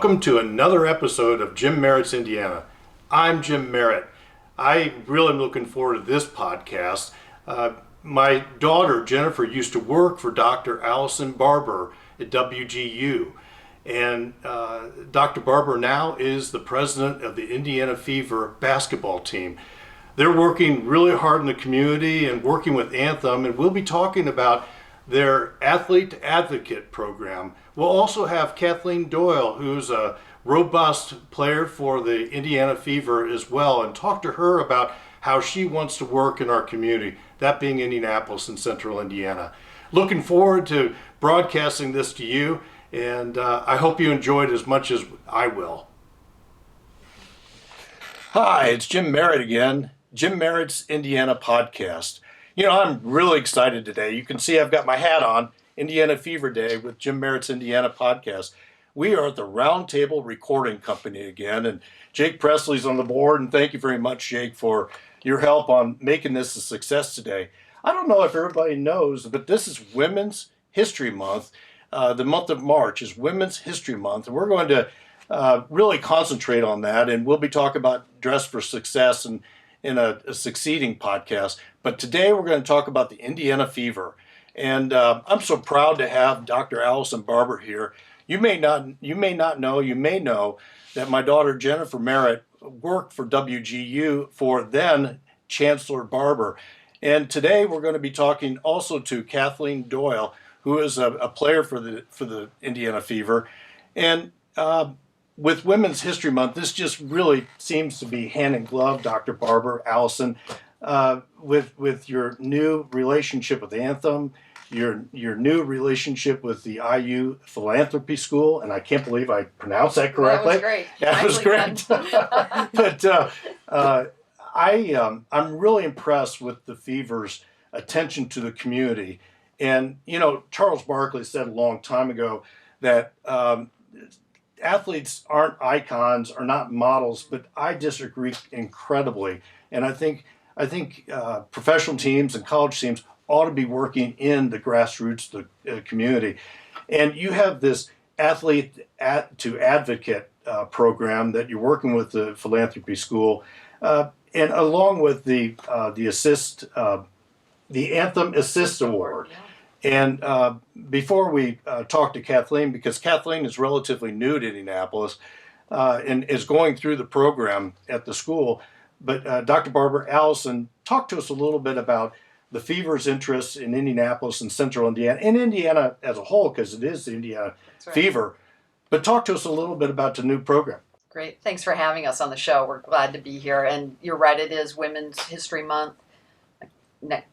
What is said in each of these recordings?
welcome to another episode of Jim Merritt's Indiana. I'm Jim Merritt. I really am looking forward to this podcast. My daughter Jennifer used to work for Dr. Allison Barber at WGU, and Dr. Barber now is the president of the Indiana Fever basketball team. They're working really hard in the community and working with Anthem, and we'll be talking about their Athlete Advocate program. We'll also have Kathleen Doyle, who's a robust player for the Indiana Fever as well, and talk to her about how she wants to work in our community, that being Indianapolis and Central Indiana. Looking forward to broadcasting this to you, and I hope you enjoyed as much as I will. Hi, it's Jim Merritt again, Jim Merritt's Indiana podcast. You know, I'm really excited today. You can see I've got my hat on, Indiana Fever Day with Jim Merritt's Indiana podcast. We are at the Round Table Recording Company again, and Jake Presley's on the board, and thank you very much, Jake, for your help on making this a success today. I don't know if everybody knows, but this is Women's History Month. The month of March is Women's History Month, and we're going to really concentrate on that, and we'll be talking about Dress for Success and in a succeeding podcast. But today we're going to talk about the Indiana Fever. And I'm so proud to have Dr. Allison Barber here. You may know that my daughter Jennifer Merritt worked for WGU for then Chancellor Barber. And today we're going to be talking also to Kathleen Doyle, who is a player for the Indiana Fever. And with Women's History Month, this just really seems to be hand in glove, Dr. Barber, Allison, with your new relationship with Anthem, your new relationship with the IU Philanthropy School, and I can't believe I pronounced that correctly. That was great. That was great. But I'm really impressed with the Fever's attention to the community. And, you know, Charles Barkley said a long time ago that athletes aren't icons, are not models, but I disagree incredibly. And I think professional teams and college teams ought to be working in the grassroots, the community. And you have this Athlete to Advocate program that you're working with the Philanthropy School, and along with the Anthem Assist Award. Yeah. And before we talk to Kathleen, because Kathleen is relatively new to Indianapolis and is going through the program at the school, but Dr. Barber, Allison, talk to us a little bit about the Fever's interests in Indianapolis and Central Indiana, and Indiana as a whole, because it is the Indiana Fever. But talk to us a little bit about the new program. Great. Thanks for having us on the show. We're glad to be here. And you're right, it is Women's History Month.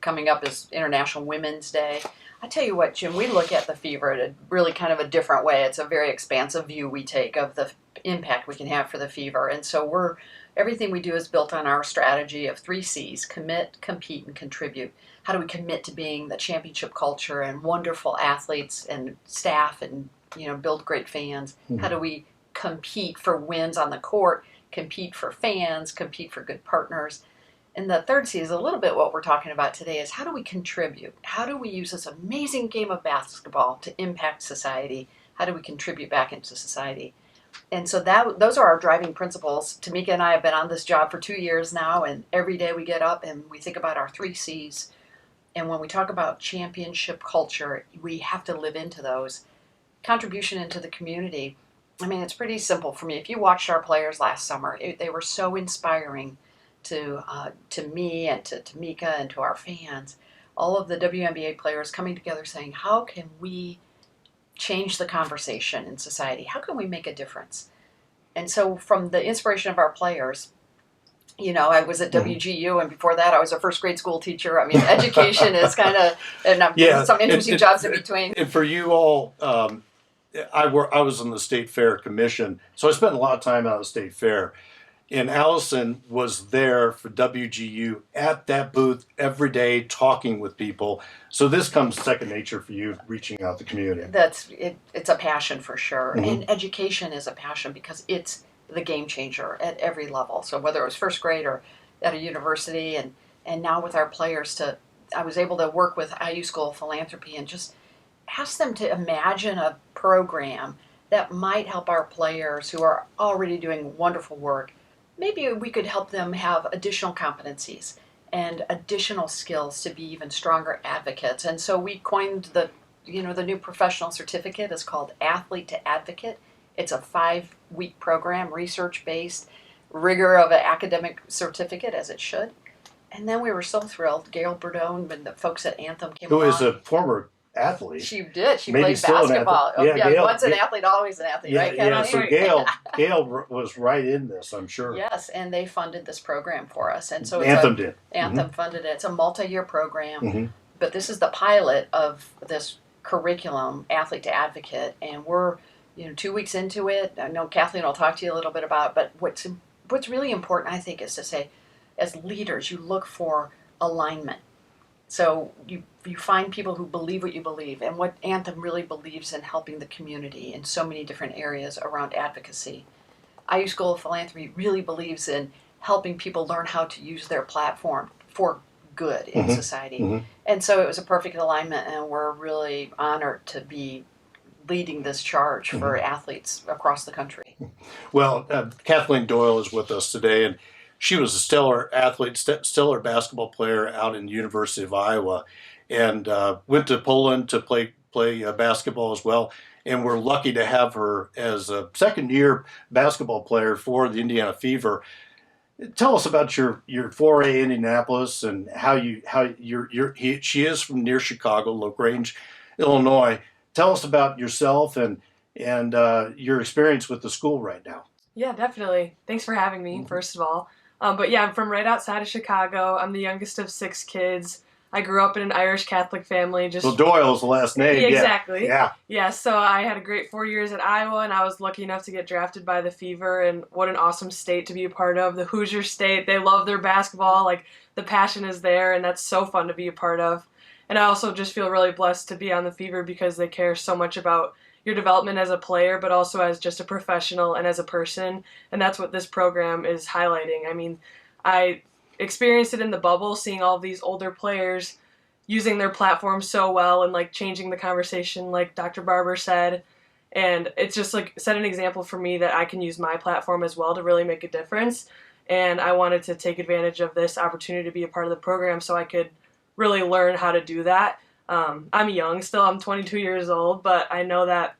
Coming up is International Women's Day. I tell you what, Jim, we look at the Fever in a really kind of a different way. It's a very expansive view we take of the impact we can have for the Fever. And so everything we do is built on our strategy of 3 C's: commit, compete, and contribute. How do we commit to being the championship culture and wonderful athletes and staff and, you know, build great fans? Mm-hmm. How do we compete for wins on the court, compete for fans, compete for good partners? And the 3rd C is a little bit what we're talking about today is how do we contribute? How do we use this amazing game of basketball to impact society? How do we contribute back into society? And so those are our driving principles. Tamika and I have been on this job for 2 years now, and every day we get up and we think about our 3 C's. And when we talk about championship culture, we have to live into those. Contribution into the community. I mean, it's pretty simple for me. If you watched our players last summer, they were so inspiring to me and to Tamika and to our fans. All of the WNBA players coming together saying, how can we change the conversation in society? How can we make a difference? And so from the inspiration of our players, you know, I was at WGU, and before that I was a first grade school teacher. I mean, education is kind of, and some interesting jobs in between. And for you all, I was on the State Fair Commission, so I spent a lot of time out of the State Fair. And Allison was there for WGU at that booth every day talking with people. So this comes second nature for you, reaching out to the community. It's a passion for sure. Mm-hmm. And education is a passion because it's the game changer at every level. So whether it was first grade or at a university and now with our players, I was able to work with IU School of Philanthropy and just ask them to imagine a program that might help our players who are already doing wonderful work. Maybe we could help them have additional competencies and additional skills to be even stronger advocates. And so we coined the new professional certificate is called Athlete to Advocate. It's a 5-week program, research-based, rigor of an academic certificate, as it should. And then we were so thrilled. Gail Burdone and the folks at Anthem came Who along. is a former athlete. She did. She Maybe played still an basketball. athlete. Yeah, Gail, once an athlete, always an athlete, right, Kevin? Yeah, so Gail was right in this, I'm sure. Yes, and they funded this program for us. And so Anthem did. Anthem funded it. It's a multi-year program. Mm-hmm. But this is the pilot of this curriculum, Athlete to Advocate, and we're 2 weeks into it. I know Kathleen will talk to you a little bit about it, but what's really important, I think, is to say, as leaders, you look for alignment. So you find people who believe what you believe, and what Anthem really believes in helping the community in so many different areas around advocacy. IU School of Philanthropy really believes in helping people learn how to use their platform for good in society. Mm-hmm. And so it was a perfect alignment, and we're really honored to be leading this charge for athletes across the country. Well, Kathleen Doyle is with us today, and she was a stellar athlete, stellar basketball player out in the University of Iowa, and went to Poland to play basketball as well. And we're lucky to have her as a second-year basketball player for the Indiana Fever. Tell us about your foray in Indianapolis and she is from near Chicago, LaGrange, Illinois. Tell us about yourself and your experience with the school right now. Yeah, definitely. Thanks for having me, first of all. But yeah, I'm from right outside of Chicago. I'm the youngest of 6 kids. I grew up in an Irish Catholic family. Well, Doyle's the last name. Yeah, exactly. Yeah. So I had a great 4 years at Iowa, and I was lucky enough to get drafted by the Fever, and what an awesome state to be a part of. The Hoosier State, they love their basketball. Like, the passion is there, and that's so fun to be a part of. And I also just feel really blessed to be on the Fever because they care so much about your development as a player, but also as just a professional and as a person. And that's what this program is highlighting. I mean, I experienced it in the bubble, seeing all these older players using their platform so well and like changing the conversation, like Dr. Barber said. And it's just like set an example for me that I can use my platform as well to really make a difference. And I wanted to take advantage of this opportunity to be a part of the program so I could really learn how to do that. I'm young still, I'm 22 years old, but I know that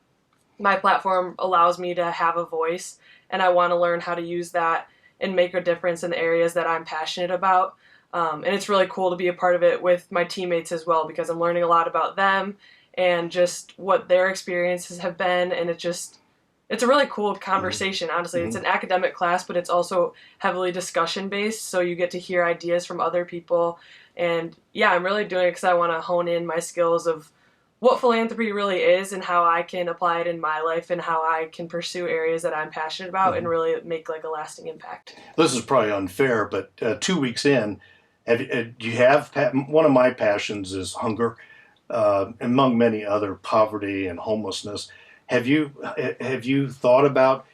my platform allows me to have a voice, and I want to learn how to use that and make a difference in the areas that I'm passionate about. And it's really cool to be a part of it with my teammates as well, because I'm learning a lot about them and just what their experiences have been. And it's a really cool conversation, honestly. It's an academic class, but it's also heavily discussion based. So you get to hear ideas from other people. And yeah, I'm really doing it because I want to hone in my skills of what philanthropy really is and how I can apply it in my life and how I can pursue areas that I'm passionate about and really make like a lasting impact. This is probably unfair, but 2 weeks in, one of my passions is hunger, among many other, poverty and homelessness. Have you thought about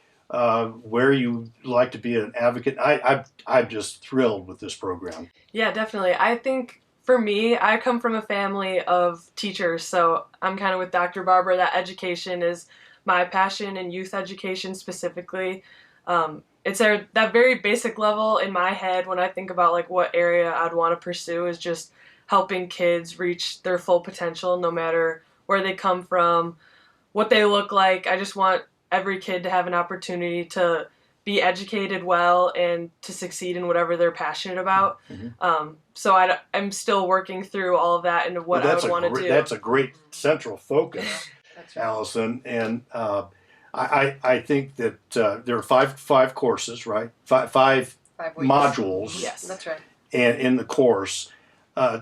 where you like to be an advocate? I'm just thrilled with this program. Yeah, definitely. I think for me, I come from a family of teachers, so I'm kind of with Dr. Barber. That education is my passion, and youth education specifically. It's that very basic level in my head when I think about like what area I'd want to pursue is just helping kids reach their full potential, no matter where they come from, what they look like. I just want every kid to have an opportunity to be educated well and to succeed in whatever they're passionate about. So I'm still working through all of that and what I would want to do. That's a great central focus, right. Allison. And I think that there are five courses, right? Five modules. Yes, that's right. And in the course,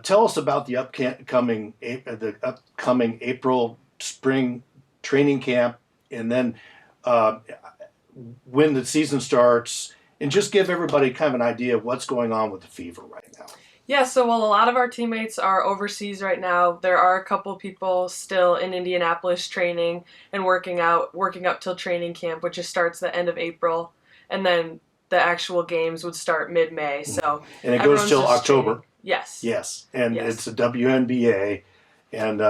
tell us about the upcoming April spring training camp, and then when the season starts, and just give everybody kind of an idea of what's going on with the Fever right now. Yeah, so while a lot of our teammates are overseas right now, there are a couple people still in Indianapolis training and working up till training camp, which starts the end of April, and then the actual games would start mid-May. So and it goes till October. Training. Yes. And it's a WNBA, and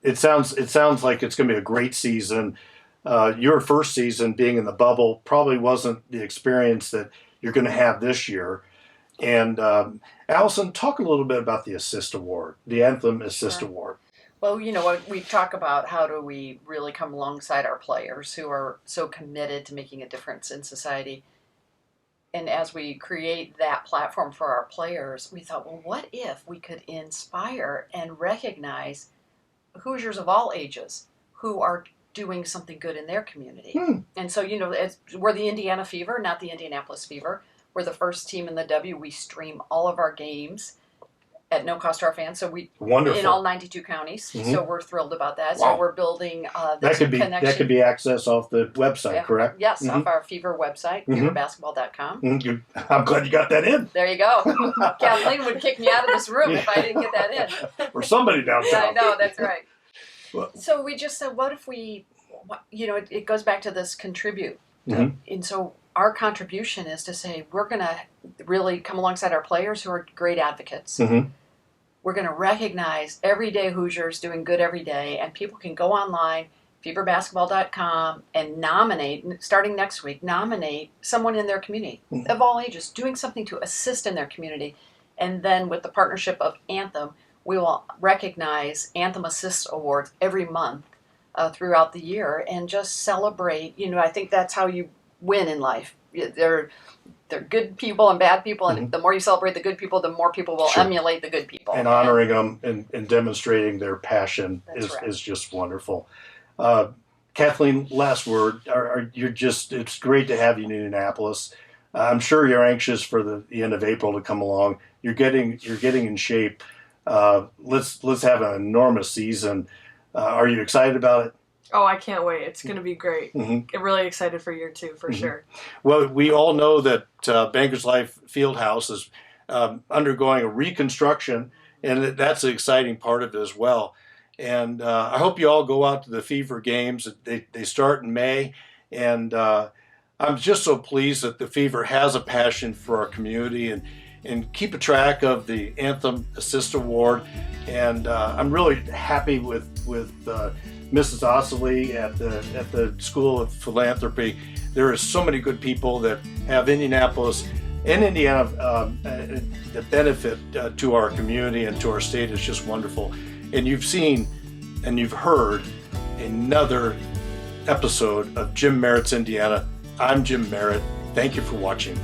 it sounds like it's going to be a great season. your first season being in the bubble probably wasn't the experience that you're going to have this year. And Allison, talk a little bit about the Assist Award, the Anthem Assist Sure. Award. Well, we talk about how do we really come alongside our players who are so committed to making a difference in society. And as we create that platform for our players, we thought, well, what if we could inspire and recognize Hoosiers of all ages who are doing something good in their community? And so, we're the Indiana Fever, not the Indianapolis Fever. We're the first team in the W. We stream all of our games at no cost to our fans. So Wonderful. in all 92 counties. So we're thrilled about that. Wow. So we're building That could be accessed off the website, Yeah. correct? Yes, off our Fever website, feverbasketball.com. I'm glad you got that in. There you go. Kathleen would kick me out of this room if I didn't get that in. Or somebody downtown. Yeah, I know, that's right. Well- So we just said, what if we, it goes back to this contribute. And so our contribution is to say, we're going to really come alongside our players who are great advocates. We're going to recognize everyday Hoosiers doing good every day, and people can go online, feverbasketball.com, and nominate, starting next week, nominate someone in their community of all ages doing something to assist in their community. And then with the partnership of Anthem, we will recognize Anthem Assist Awards every month throughout the year and just celebrate. I think that's how you win in life. They're good people and bad people, and the more you celebrate the good people, the more people will emulate the good people. And honoring them and demonstrating their passion That's is just wonderful. Kathleen, last word. It's great to have you in Indianapolis. I'm sure you're anxious for the end of April to come along. You're getting in shape. Let's have an enormous season. Are you excited about it? Oh, I can't wait. It's going to be great. I'm really excited for year 2, for sure. Well, we all know that Bankers Life Fieldhouse is undergoing a reconstruction, and that's an exciting part of it as well. And I hope you all go out to the Fever games. They start in May, and I'm just so pleased that the Fever has a passion for our community and keep a track of the Anthem Assist Award. And I'm really happy with Mrs. Ostley at the School of Philanthropy. There are so many good people that have Indianapolis and Indiana that benefit to our community and to our state. It's just wonderful. And you've seen and you've heard another episode of Jim Merritt's Indiana. I'm Jim Merritt. Thank you for watching.